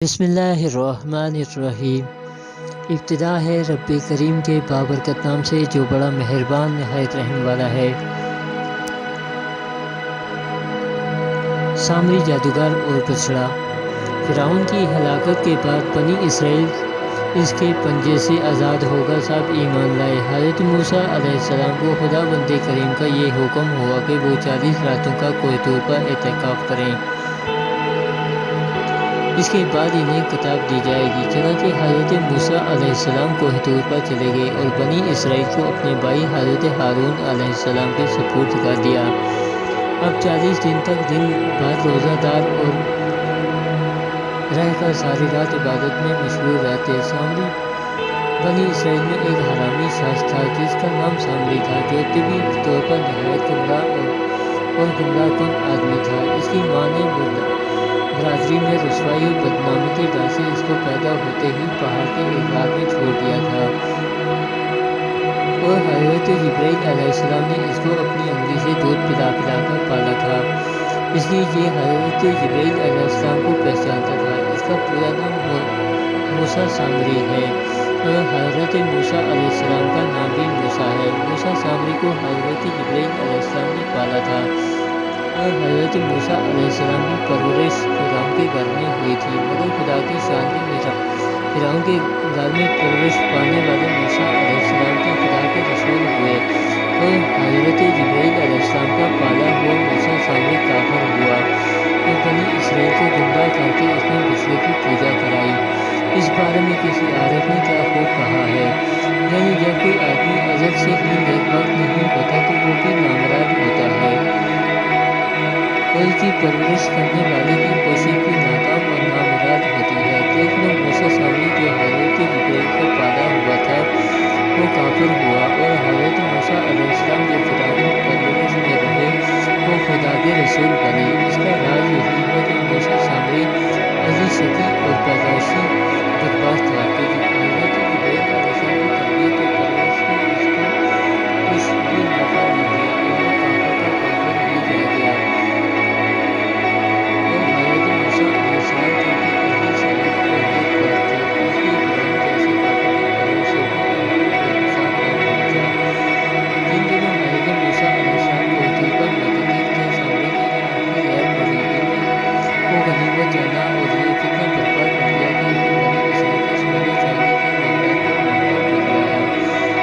بسم اللہ الرحمن الرحیم۔ ابتدا ہے رب کریم کے بابرکت نام سے جو بڑا مہربان نہایت رحم والا ہے۔ سامری جادوگر اور بچڑا۔ فرعون کی ہلاکت کے بعد بنی اسرائیل اس کے پنجے سے آزاد ہوگا سب ایمان لائے۔ حضرت موسیٰ علیہ السلام کو خدا بند کریم کا یہ حکم ہوا کہ وہ 40 راتوں کا کوہ طور پر اعتکاف کریں، اس کے بعد انہیں کتاب دی جائے گی۔ چنانچہ حضرت موسیٰ علیہ السلام کوہ طور پر چلے گئے اور بنی اسرائیل کو اپنے بھائی حضرت ہارون علیہ السلام کے سپرد کر دیا۔ اب 40 دن تک دن بھر روزہ دار اور رہ کر ساری رات عبادت میں مشغول رہتے۔ سامری بنی اسرائیل میں ایک حرامی شخص تھا جس کا نام سامری تھا، جو طبی طور پر نہایت گمراہ اور گمراہ کن آدمی تھا۔ اس کی ماں نے برادری میں رسوائی اور بدنامی کے ڈر سے اس کو پیدا ہوتے ہی پہاڑ کے ایک غار میں چھوڑ دیا تھا، اور حضرت جبرائیل علیہ السلام نے اس کو اپنی انگلی سے دودھ پلا پلا کر پالا تھا، اس لیے یہ حضرت جبرائیل علیہ السلام کو پہچانتا تھا۔ اس کا پورا نام موسیٰ سامری ہے، اور حضرت موسیٰ علیہ السلام کا نام بھی موسیٰ ہے۔ موسیٰ سامری کو حضرت جبرائیل علیہ السلام نے پالا تھا، اور حضرت موسیٰ علیہ السلام کی پرورش فرعون کے گھر میں ہوئی تھی، مگر خدا کی شان کے مطابق فرعون کے گھر میں پرورش پانے والے موسیٰ علیہ السلام کے خدا کے رسول ہوئے، اور حضرت جبرائیل علیہ السلام کا پالا ہوا موسیٰ سامری کافر ہوا اور بنی اسرائیل کو گمراہ کر کے اس نے بچڑے کی پوجا کرائی۔ اس بارے میں کسی عارف نے کیا خوب کہا ہے، یعنی جب کوئی آدمی ازل سے ہی نیک بخت نہیں ہوتا تو وہ بھی نامراد ہوتا ہے، اور اس کی پرورش کرنے والے کی کوشش بھی ناکام اور نامراد ہوتی ہے۔ دیکھ لو، موسیٰ سامری جو حضرت جبرائیل کا پالا ہوا تھا وہ کافر ہوا، اور حضرت موسیٰ علیہ السلام جو فرعون کی پرورش میں رہے وہ خدا کے رسول بنے۔ اس کا راز یہی ہے کہ موسیٰ سامری ازلی شقی اور پیدائشی بدبخت تھا، تو حضرت جبرائیل علیہ السلام کی تربیت اور پرورش نے اس کو کچھ بھی نفع نہ دیا، اور وہ کافر کا کافر ہی رہ گیا۔ اور حضرت موسیٰ علیہ السلام چونکہ ازلی صالح اور نیک بخت تھے، اس لیے فرعون جیسے کافر کی پرورش سے بھی ان کو کوئی نقصان نہ پہنچا۔ جن دنوں حضرت موسیٰ علیہ السلام کوہ طور پر معتکف تھے، سامری نے ان کی غیر موجودگی میں وہ غنیمت جانا اور یہ فتنہ برپا کر دیا کہ اس نے بنی اسرائیل کے سونے چاندی کے زیورات کو مہنگا ٹھہرایا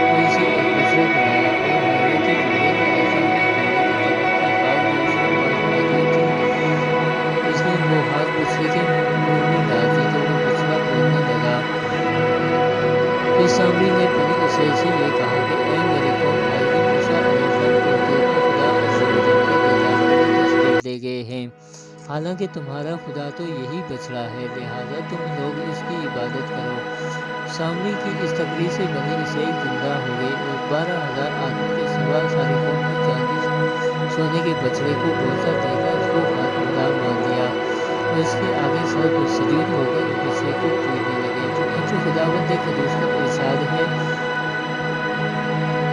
اور اسے ایک بچڑا بنایا، اور حضرت جبرائیل علیہ السلام نے گھوڑے کی طرف کی خاک جو اس کے پاس موجود تھی، اس نے وہ ہاتھ بچڑے کے منہ میں ڈال دی تو وہ بچڑا بولنے لگا۔ پھر سامری نے بنی اسرائیل سے یہ کہا کہ اے میرے قوم، حضرت موسیٰ علیہ السلام کوہ طور پر خدا عز و جل کے دیدار کے لیے تشریف لے گئے ہیں، حالانکہ تمہارا خدا تو یہی بچڑا ہے، لہٰذا تم لوگ اس کی عبادت کرو۔ سامری کی اس تقریر سے بنی اسرائیل گمراہ ہو گئے، اور 12,000 آدمی کے سوا ساری قوم نے چاندی سونے کے بچڑے کو بولتا دیکھ کر اس کو خدا مان لیا، اور اس کے آگے سر پر سجود ہو کر اس بچڑے کو پوجنے لگے۔ چنانچہ خداوند قدوس کا ارشاد ہے،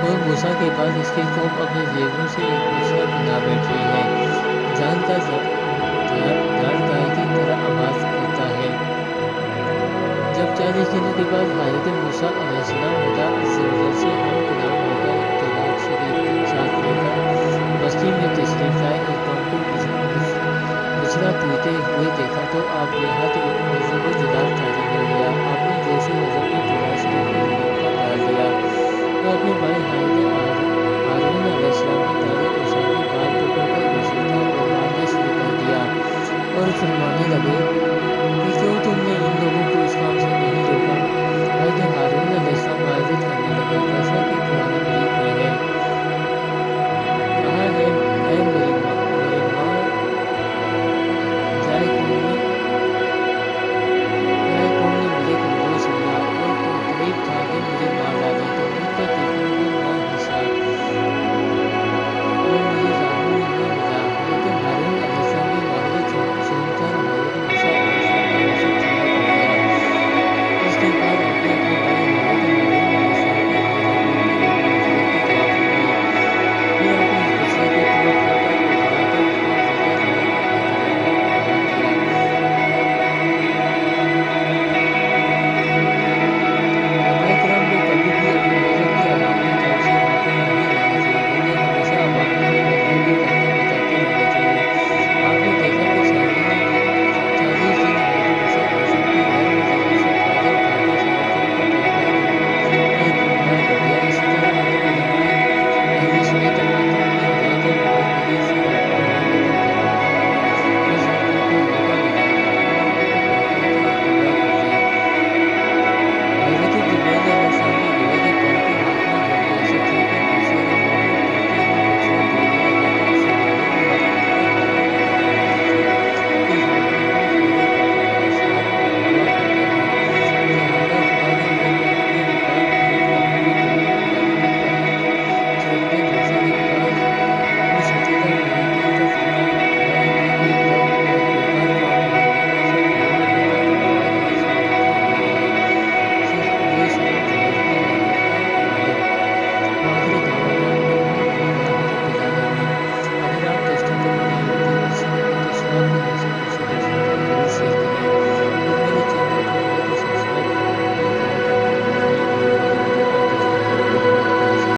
اور موسیٰ کے بعد اس کی قوم اپنے زیوروں سے ایک بچڑا بنا بیٹھی ہے، جان کا دھاڑ گائے کی طرح آواز کرتا ہے۔ جب 40 دنوں کے بعد حضرت موسیٰ علیہ السلام خدا عز و جل سے ہم کلام ہو کر تورات شریف ساتھ لے کر بستی میں تشریف لائے اور قوم کو بچڑا پوجتے ہوئے دیکھا تو آپ بے حد عجب و